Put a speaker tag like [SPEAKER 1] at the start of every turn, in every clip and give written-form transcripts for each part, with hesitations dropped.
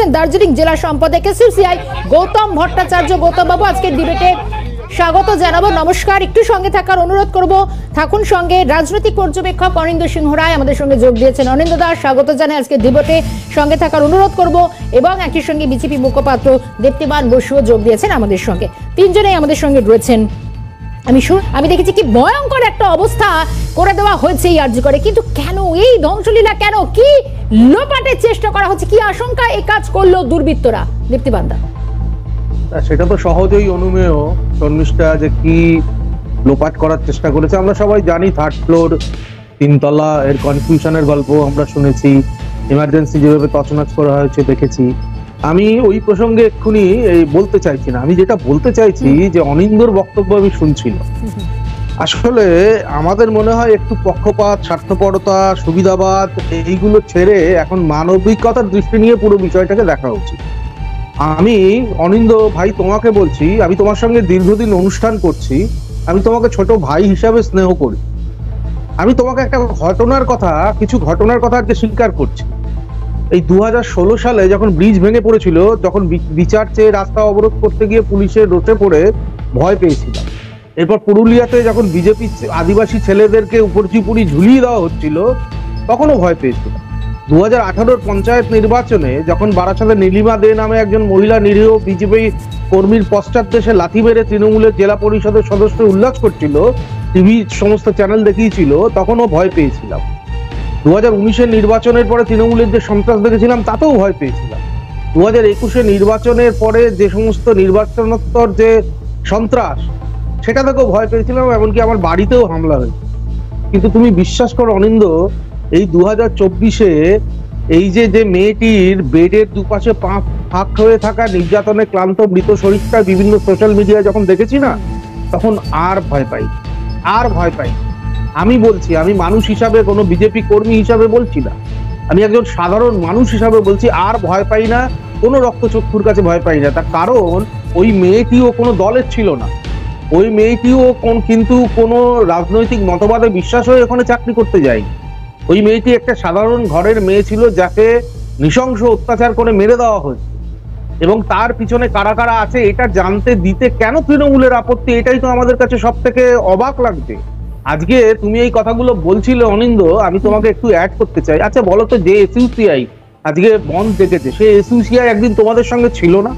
[SPEAKER 1] রয়েছেন দার্জিলিং জেলা সম্পাদক এসইউসিআই গৌতম ভট্টাচার্য। গৌতম বাবু, আজকের ডিবেটে স্বাগত জানাবো। নমস্কার, একটু সঙ্গে থাকার অনুরোধ করব। থাকুন সঙ্গে। রাজনৈতিক পর্যবেক্ষক অনিন্দ সিংহ রায় আমাদের সঙ্গে যোগ দিয়েছেন। অনিন্দ দাস, স্বাগত জানাই আজকে ডিবেটে, সঙ্গে থাকার অনুরোধ করব। এবং একই সঙ্গে বিজেপি মুখপাত্র দীপ্তিমান বসুও যোগ দিয়েছেন আমাদের সঙ্গে। তিনজনেই আমাদের সঙ্গে রয়েছেন। আমি দেখেছি কি ভয়ঙ্কর একটা অবস্থা করে দেওয়া হয়েছে এই আরজি করে, কিন্তু কেন এই ধ্বংসলীলা, কেন কি লোপাটের চেষ্টা করা হচ্ছে, কি আশঙ্কা এই কাজ করলো দুর্বৃত্তরা? দীপ্তিবান্দা,
[SPEAKER 2] সেটা তো সহজেই অনুমেয় শর্মিষ্ঠা, যে কি লোপাট করার চেষ্টা করেছে। আমরা সবাই জানি, থার্ড ফ্লোর, তিনতলা, এর কনফিউশনের গল্প আমরা শুনেছি, ইমার্জেন্সি যেভাবে তছনছ করা হয়েছে দেখেছি। আমি ওই প্রসঙ্গে এক্ষুনি বলতে চাইছি না। আমি যেটা বলতে চাইছি যে অনিন্দর বক্তব্য আমি শুনছিলাম, আসলে আমাদের মনে হয় একটু পক্ষপাত, স্বার্থপরতা, সুবিধাবাদ এইগুলো ছেড়ে এখন মানবিকতার দৃষ্টি নিয়ে পুরো বিষয়টাকে দেখা উচিত। আমি অনিন্দ ভাই তোমাকে বলছি, আমি তোমার সঙ্গে দীর্ঘদিন অনুষ্ঠান করছি, আমি তোমাকে ছোট ভাই হিসাবে স্নেহ করি। আমি তোমাকে একটা কিছু ঘটনার কথা আজকে স্বীকার করছি। এই 2016 সালে যখন ব্রিজ ভেঙে পড়েছিল, যখন বিচার চেয়ে রাস্তা অবরোধ করতে গিয়ে পুলিশের রোষে পড়ে ভয় পেয়েছিলাম। এরপর পুরুলিয়াতে যখন বিজেপি আদিবাসী ছেলেদেরকে উপর্যুপুরি ঝুলিয়ে দেওয়া হচ্ছিল, তখনও ভয় পেয়েছিলাম। 2018 পঞ্চায়েত নির্বাচনে যখন বারাসাতে নীলিমা দে নামে একজন মহিলা নিরীহ বিজেপি কর্মীর পশ্চাৎদেশে লাথি মেরে তৃণমূলের জেলা পরিষদের সদস্য উল্লাস করছিল, টিভি সমস্ত চ্যানেল দেখিয়েছিল, তখনও ভয় পেয়েছিলাম। 2019-এর নির্বাচনের পরে তৃণমূলের যে সন্ত্রাস দেখেছিলাম, তাতেও ভয় পেয়েছিলাম। 2021-এ নির্বাচনের পরে যে সমস্ত নির্বাচনোত্তর যে সন্ত্রাস, সেটা থেকেও ভয় পেয়েছিলাম, এমনকি আমার বাড়িতেও হামলা হয়েছে। কিন্তু তুমি বিশ্বাস করো অনিন্দ, এই 2024-এ এই যে মেয়েটির বেডের দুপাশে ফাঁক হয়ে থাকা নির্যাতনে ক্লান্ত মৃত শরীরটা বিভিন্ন সোশ্যাল মিডিয়ায় যখন দেখেছি না, তখন আর ভয় পাই। আমি বলছি, আমি মানুষ হিসাবে, কোনো বিজেপি কর্মী হিসাবে বলছি না, আমি একজন সাধারণ মানুষ হিসাবে বলছি, আর ভয় পাই না, কোনো রক্তচক্ষুর কাছে ভয় পাই না। তার কারণ ওই মেয়েটিও কোনো দলের ছিল না, ওই মেয়েটিও কিন্তু কোনো রাজনৈতিক মতবাদে বিশ্বাস হয়ে ওখানে চাকরি করতে যায়নি। ওই মেয়েটি একটা সাধারণ ঘরের মেয়ে ছিল, যাকে নৃশংস অত্যাচার করে মেরে দেওয়া হয়েছে। এবং তার পিছনে কারা কারা আছে এটা জানতে দিতে কেন তৃণমূলের আপত্তি, এটাই তো আমাদের কাছে সব থেকে অবাক লাগছে। আজকে তুমি এই কথাগুলো বলছিলে অনিন্দ, আমি তোমাকে একটু অ্যাড করতে চাই। আচ্ছা বলো তো, যে এসইউসিআই আজকে বন্ধ দেখেছে, সেই এসইউসিআই একদিন তোমাদের সঙ্গে ছিল না?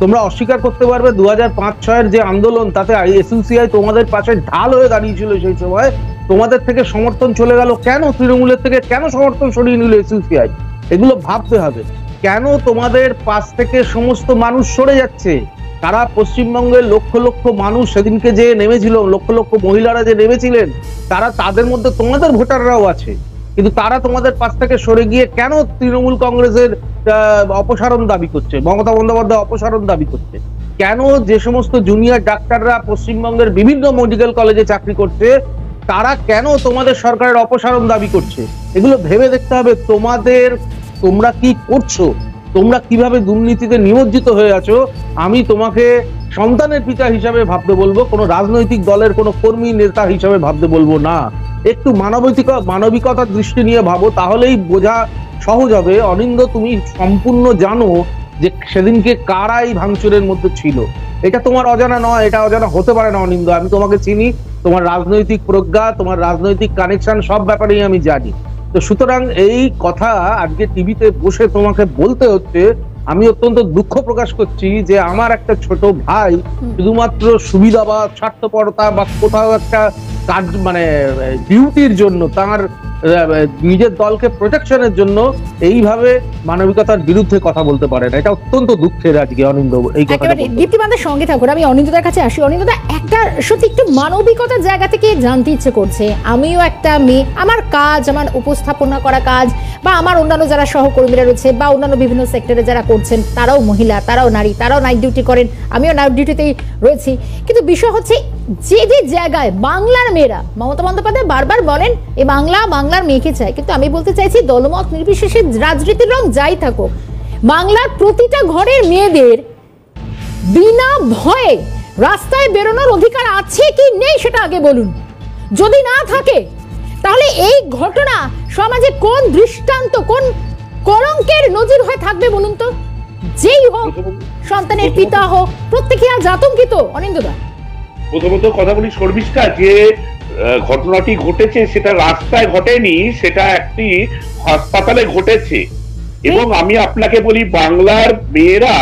[SPEAKER 2] তোমরা অস্বীকার করতে পারবে 2005-06-এর যে আন্দোলন, তাতে এসইউসিআই তোমাদের পাশে ঢাল হয়ে দাঁড়িয়েছিল। সেই সময় তোমাদের থেকে সমর্থন চলে গেল কেন? তৃণমূলের থেকে কেন সমর্থন সরিয়ে নিল এসইউসিআই? এগুলো ভাবতে হবে। কেন তোমাদের পাশ থেকে সমস্ত মানুষ সরে যাচ্ছে? তারা পশ্চিমবঙ্গের লক্ষ লক্ষ মানুষ সেদিনকে যে নেমেছিল, লক্ষ লক্ষ মহিলারা যে নেমেছিলেন, তাদের মধ্যে তোমাদের ভোটাররাও আছে, কিন্তু তারা তোমাদের পাশ থেকে সরে গিয়ে কেন তৃণমূল কংগ্রেসের অপসারণ দাবি করছে, মমতা বন্দ্যোপাধ্যায় অপসারণ দাবি করছে? কেন যে সমস্ত জুনিয়র ডাক্তাররা পশ্চিমবঙ্গের বিভিন্ন মেডিকেল কলেজে চাকরি করছে, তারা কেন তোমাদের সরকারের অপসারণ দাবি করছে? এগুলো ভেবে দেখতে হবে। তোমরা কি করছো, তোমরা কিভাবে দুর্নীতিতে নিমজ্জিত হয়ে আছো। আমি তোমাকে সন্তানের পিতা হিসাবে ভাবতে বলবো, কোনো রাজনৈতিক দলের কোনো কর্মী নেতা হিসাবে ভাবতে বলবো না। একটু মানবিকতার দৃষ্টি নিয়ে ভাবো, তাহলেই বোঝা সহজ হবে। অনিন্দ, তুমি সম্পূর্ণ জানো যে সেদিনকে কারা এই ভাঙচুরের মধ্যে ছিল। এটা তোমার অজানা নয়, এটা অজানা হতে পারে না অনিন্দ। আমি তোমাকে চিনি, তোমার রাজনৈতিক প্রজ্ঞা, তোমার রাজনৈতিক কানেকশন, সব ব্যাপারেই আমি জানি। তো সুতরাং এই কথা আজকে টিভিতে বসে তোমাকে বলতে হচ্ছে। আমি অত্যন্ত দুঃখ প্রকাশ করছি যে আমার একটা ছোট ভাই শুধুমাত্র সুবিধাবাদ, স্বার্থপরতা বা কোথাও একটা কাজ, মানে ডিউটির জন্য, তার নিজের দলকে প্রোটেকশনের জন্য এইভাবে মানবিকতার বিরুদ্ধে কথা বলতে পারে না। এটা অত্যন্ত দুঃখের আজকে অনিন্দ। এই কথাটা
[SPEAKER 1] দীপ্তিবান্দার সঙ্গে থাকুন। আমি অনিন্দদার কাছে আসি। অনিন্দদা, একটা সত্যি একটু মানবিকতার জায়গা থেকে জানতে ইচ্ছে করছে। আমিও একটা মেয়ে, আমার কাজ, আমার উপস্থাপনা করা কাজ, বা আমার অন্যান্য যারা সহকর্মীরা রয়েছে বা অন্যান্য বিভিন্ন সেক্টরে যারা করছেন, তারাও মহিলা, তারাও নারী, তারাও নাইট ডিউটি করেন, আমিও নাইট ডিউটিতেই রয়েছি। কিন্তু বিষয় হচ্ছে, যে যে জায়গায় বাংলার মেয়েরা, মমতা বন্দ্যোপাধ্যায় বারবার বলেন এই বাংলার মেয়েকে চাই, কিন্তু আমি বলতে চাইছি দলমত নির্বিশেষে রাজনীতির রং যাই থাকুক, বাংলার প্রতিটা ঘরের মেয়েদের বিনা ভয়ে রাস্তায় বেরোনোর অধিকার আছে কি নেই সেটা আগে বলুন। যদি না থাকে, তাহলে এই ঘটনা সমাজে কোন দৃষ্টান্ত, কোন কলঙ্কের নজির হয়ে থাকবে বলুন তো? যেই হোক, সন্তানের পিতা হোক, প্রত্যেকে আজ আতঙ্কিত। অনিন্দদা,
[SPEAKER 3] প্রথমত কথা বলি শর্মিষ্ঠা, যে ঘটনাটি ঘটেছে সেটা রাস্তায় ঘটেনি, সেটা একটি হাসপাতালে ঘটেছে। এবং আমি আপনাকে বলি, বাংলার মেয়েরা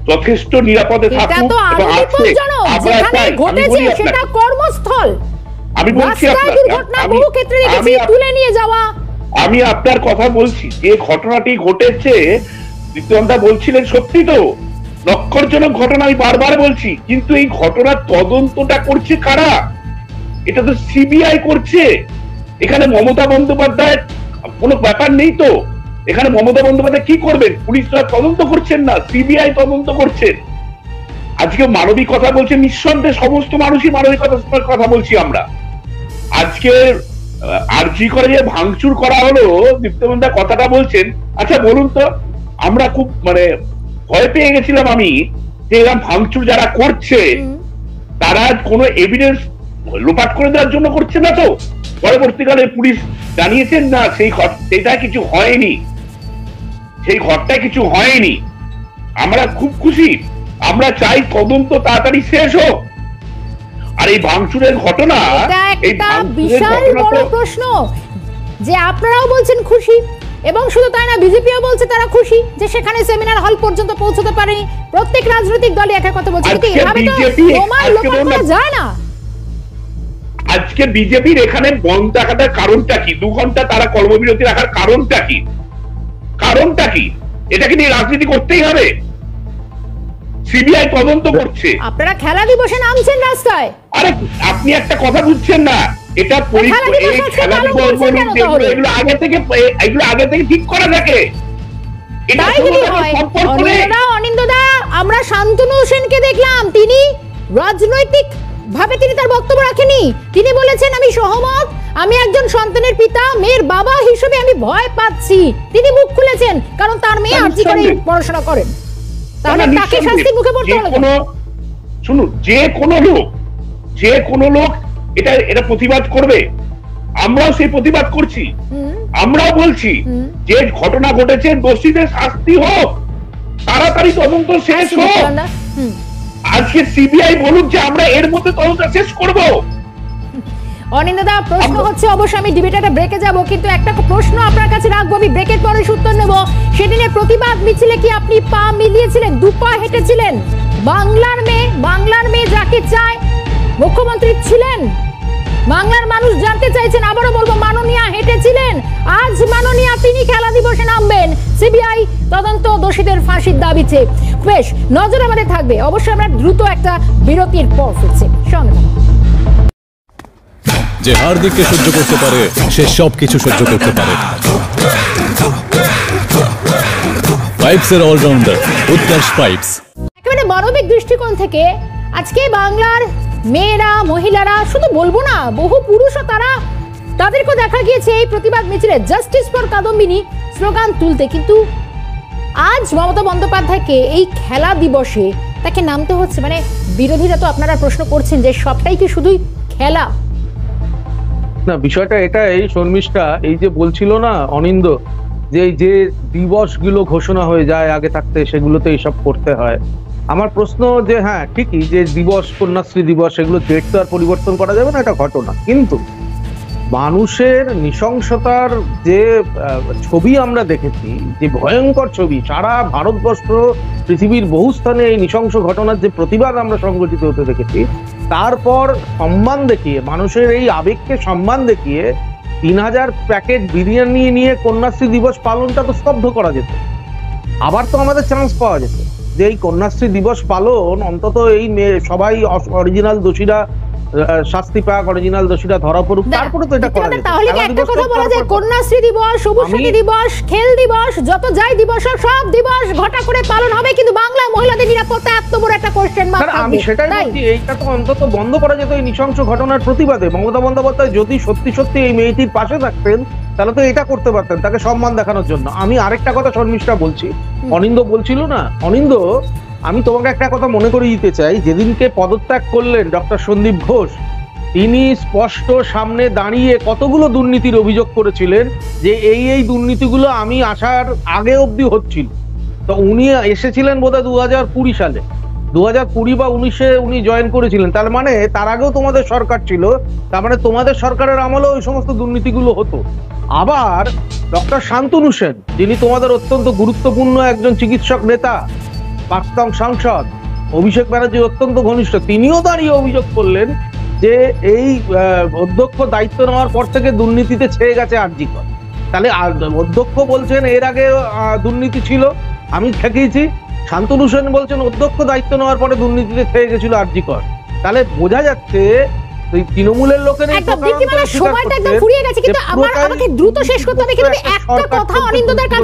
[SPEAKER 3] যথেষ্ট নিরাপদে থাকুক এবং আছে।
[SPEAKER 1] সেটা কর্মস্থল,
[SPEAKER 3] আমি বলছি
[SPEAKER 1] তুলে নিয়ে যাওয়া।
[SPEAKER 3] আমি আপনার কথা বলছি, যে ঘটনাটি ঘটেছে দীপ্তদা বলছিলেন সত্যি তো, লক্ষণজনক ঘটনা, আমি বারবার বলছি। কিন্তু এই ঘটনার তদন্তটা করছে কারা? এটা তো সিবিআই করছে। এখানে মমতা বন্দ্যোপাধ্যায়ের কোনো ব্যাপার নেই তো। এখানে মমতা বন্দ্যোপাধ্যায় কি করবেন? পুলিশরা তদন্ত করছেন না, সিবিআই তদন্ত করছেন। আজকে মানবিকতা বলছে, নিঃসন্দেহে সমস্ত মানুষই মানবিকতার কথা বলছি আমরা। আজকে আরজি করে যে ভাঙচুর করা হলো, দীপ্তমন্দা কথাটা বলছেন, আচ্ছা বলুন তো, আমরা খুব ভয় পেয়ে গেছিলাম আমি, যে এরকম ভাঙচুর যারা করছে তারা কোনো এভিডেন্স লোপাট করে দেওয়ার জন্য করছে না তো? পরবর্তীকালে পুলিশ জানিয়েছেন না সেটা কিছু হয়নি, সেই ঘরটায় কিছু হয়নি। আমরা খুব খুশি, আমরা চাই তদন্ত তাড়াতাড়ি শেষ হোক। আর এই ভাঙচুরের ঘটনা
[SPEAKER 1] একটা বিশাল বড় প্রশ্ন, যে আপনারাও বলছেন খুশি, এবং শুধু তাই না, বিজেপিও বলছে তারা খুশি যে সেখানে সেমিনার হল পর্যন্ত পৌঁছতে পারেনি। প্রত্যেক রাজনৈতিক দলই একটা কথা বলছে, কিন্তু এভাবে তো প্রমাণ লোপাট করা যায় না।
[SPEAKER 3] আজকে বিজেপির এখানে বন্ধ রাখার কারণটা কি? 2 ঘন্টা তারা কর্মবিরতি রাখার কারণটা কি? এটা কি নিয়ে রাজনীতি করতেই হবে? সিবিআই তদন্ত করছে,
[SPEAKER 1] আপনারা খেলা দিবসে নামছেন রাস্তায়।
[SPEAKER 3] আরে আপনি একটা কথা বুঝছেন না, এটা খেলা দিবস এগুলো আগে থেকে ঠিক করা থাকে।
[SPEAKER 1] অনিন্দদা, আমরা শান্তনু সেনকে দেখলাম, তিনি রাজনৈতিক ভাবে তিনি তার বক্তব্য রাখেনি। তিনি বলেছেন, আমি সহমত, আমি একজন সন্তানের পিতা, মেয়ের বাবা হিসেবে আমি ভয় পাচ্ছি। তিনি মুখ খুলেছেন, কারণ তার মেয়ে আরজি করে পড়াশোনা করেন। তাহলে তাকে শাস্তির মুখে পড়তে হলো।
[SPEAKER 3] শুনুন, যে কোনো লোক এটা প্রতিবাদ করবে, আমরাও সেই প্রতিবাদ করছি। আমরাও বলছি যে ঘটনা ঘটেছে, দোষীদের শাস্তি হোক, তাড়াতাড়ি তদন্ত শেষ হোক। আজকে সিবিআই বলুক যে আমরা এর মধ্যে তদন্ত শেষ করব।
[SPEAKER 1] অনিন্দদা, প্রশ্ন হচ্ছে, অবশ্যই আমি ডিবেটটা ব্রেকে যাব, কিন্তু একটা প্রশ্ন আপনার কাছে রাখবো, আমি ব্রেকের পরে উত্তর নেব। সেদিনের প্রতিবাদ মিছিলে কি আপনি পা মিলিয়েছিলেন, 2 পা হেঁটেছিলেন? বাংলার মেয়ে যাকে চায় মুখ্যমন্ত্রী ছিলেন। বাংলার মানুষ জানতে চাইছেন, আবারও বলবো, মাননীয়া হেঁটেছিলেন। আজ মাননীয়া তিনি খেলা দিবসে নামবেন, সিবিআই তদন্ত, দোষীদের ফাঁসির দাবিতে। বেশ, নজর আমাদের থাকবে। অবশ্যই আমরা দ্রুত একটা বিরতির পর ফিরছি। সঙ্গে
[SPEAKER 4] যে হার্দিককে সহ্য করতে পারে, সে সবকিছু সহ্য করতে পারে। পাইপসের অলরাউন্ডার উৎকর্ষ পাইপস।
[SPEAKER 1] একেবারে মানবিক দৃষ্টিকোণ থেকে আজকে বাংলার মেয়েরা, মহিলারা, শুধু বলবো না, বহু পুরুষও তাদেরকেও দেখা গিয়েছে এই প্রতিবাদ মিছিলে জাস্টিস ফর কাদম্বিনী স্লোগান তুলতে। কিন্তু আজ মমতা বন্দ্যোপাধ্যায়কে এই খেলা দিবসে তাকে নামতে হচ্ছে। বিরোধীরা তো আপনারা প্রশ্ন করছেন যে সবটাই কি শুধুই খেলা?
[SPEAKER 2] না, বিষয়টা এটাই শর্মিষ্ঠা, এই যে বলছিল না অনিন্দ, যে দিবসগুলো ঘোষণা হয়ে যায় আগে থাকতে, সেগুলোতে এইসব করতে হয়। আমার প্রশ্ন যে হ্যাঁ ঠিকই, যে দিবস, কন্যাশ্রী দিবস, এগুলো ডেট তো আর পরিবর্তন করা যাবে না, এটা ঘটনা। কিন্তু মানুষের নৃশংসতার যে ছবি আমরা দেখেছি, যে ভয়ঙ্কর ছবি, সারা ভারতবর্ষ, পৃথিবীর বহু স্থানে এই নৃশংস ঘটনার যে প্রতিবাদ আমরা সংগঠিত হতে দেখেছি, তারপর সম্মান দেখিয়ে, মানুষের এই আবেগকে সম্মান দেখিয়ে 3000 প্যাকেট বিরিয়ানি নিয়ে কন্যাশ্রী দিবস পালনটা তো স্তব্ধ করা যেত। আবার তো আমাদের চান্স পাওয়া যেত যে এই কন্যাশ্রী দিবস পালন অন্তত এই সবাই অরিজিনাল দোষীরা শাস্তি পাক, অরিজিনাল দোষীরা ধরা পড়ুক, তারপরে তো এটা করা যেত।
[SPEAKER 1] তাহলে কি একটা কথা বলা যায়, কন্যাশ্রী দিবস, সবুজ সাথী দিবস, খেল দিবস, যত যাই দিবস, সব দিবস ঘটা করে পালন হবে, কিন্তু বাংলা মহিলাদের নিরাপত্তা এত বড় একটা কোশ্চেন মার্ক থাকবে।
[SPEAKER 2] আমি সেটাই বলছি, এইটা তো অন্তত বন্ধ করা যেত। এই নৃশংস ঘটনার প্রতিবাদে মমতা বন্দ্যোপাধ্যায় যদি সত্যি এই মেয়েটির পাশে থাকতেন, তাহলে তো এটা করতে পারতেন, তাকে সম্মান দেখানোর জন্য। আমি আরেকটা কথা শর্মিষ্ঠা বলছি, অনিন্দ বলছিল না, অনিন্দ, আমি তোমাকে একটা কথা মনে করিয়ে দিতে চাই। যেদিনকে পদত্যাগ করলেন ডক্টর সন্দীপ ঘোষ, তিনি স্পষ্ট সামনে দাঁড়িয়ে কতগুলো দুর্নীতির অভিযোগ করেছিলেন, যে এই দুর্নীতিগুলো আমি আসার আগে অবধি হচ্ছিল। তো উনি এসেছিলেন বোধহয় 2020 সালে, 2020 বা 19-এ উনি জয়েন করেছিলেন। তার মানে তার আগেও তোমাদের সরকার ছিল, তার মানে তোমাদের সরকারের আমলেও ওই সমস্ত দুর্নীতিগুলো হতো। আবার ডক্টর শান্তনু সেন, যিনি তোমাদের অত্যন্ত গুরুত্বপূর্ণ একজন চিকিৎসক নেতা, প্রাক্তন সাংসদ, অভিষেক ব্যানার্জির অত্যন্ত ঘনিষ্ঠ, তিনিও দাঁড়িয়ে অভিযোগ করলেন যে এই অধ্যক্ষ দায়িত্ব নেওয়ার পর থেকে দুর্নীতিতে ছেয়ে গেছে আর.জি. কর। তাহলে অধ্যক্ষ বলছেন এর আগে দুর্নীতি ছিল, আমি ঠেকিয়েছি। শান্তনু সেন বলছেন অধ্যক্ষ দায়িত্ব নেওয়ার পরে দুর্নীতিতে ছেয়ে গেছিল আর.জি. কর। তাহলে বোঝা যাচ্ছে তৃণমূলের লোকের
[SPEAKER 1] সময়টা একদম ফুরিয়ে গেছে, কিন্তু আমাকে দ্রুত শেষ করতে হবে। কিন্তু একটা কথা অনিন্দ্যদের কাছে